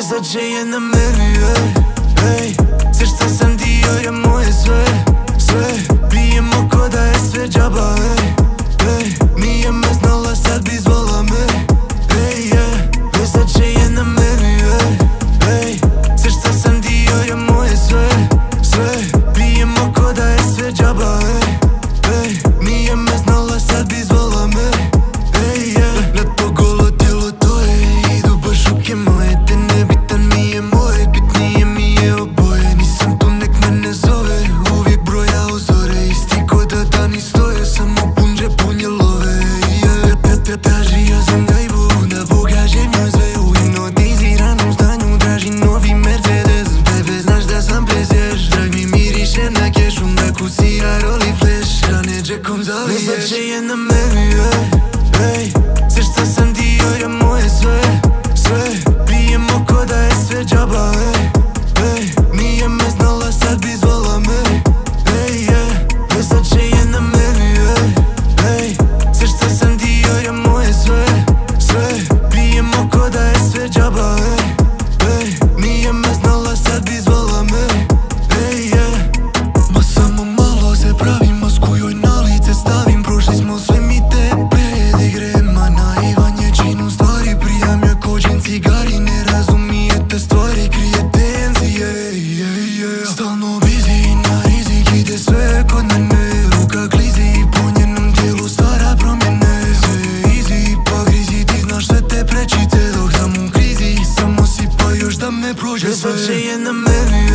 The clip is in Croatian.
sa që je në meni, se shta sam dio je moje sve, pijemo koda je sve džaba, nije me znala sad bi zvala me, sa që je në meni, se shta sam dio je moje sve, pijemo koda je sve džaba, nije me znala sad bi zvala me, na to golo tijelo to je, idu baš ruke moje, te nebitan mi je moje, bitnije mi je oboje, nisam tu nek mene zove, uvijek broja uzore, isti ko da dani stoje, samo pun džep pun je love, tražio sam gajbu, da pokažem njoj sve u hipnotiziranom stanju, traži novi Mercedes, bebe znaš da sam presješ, drag mi miriše na kešu, da kusira roli flash, rane džekom zaliješ, sa će je na meni, se šta sam dio je moje sve, pijemo koda je sve džaba, nije me znala sad bi zvala me, sa će je na meni, se šta sam dio je moje sve, pijemo koda je sve džaba, nije me znala sad bi zvala me, ma samo malo se pravim masku joj na lice stavim, prošli smo sve mi te predigre, ma naivan je čin u stvari, prijam je kođen cigari, ne razumijete stvari, krije tenzije, stalno busy, na rizik ide sve kod mene, ruka klizi, po njenom tijelu stvara promjene, sve easy, pa grizi, ti znaš sve te prečice, dok sam u krizi, samo si pa još da me prođe sve, sa će je na meni,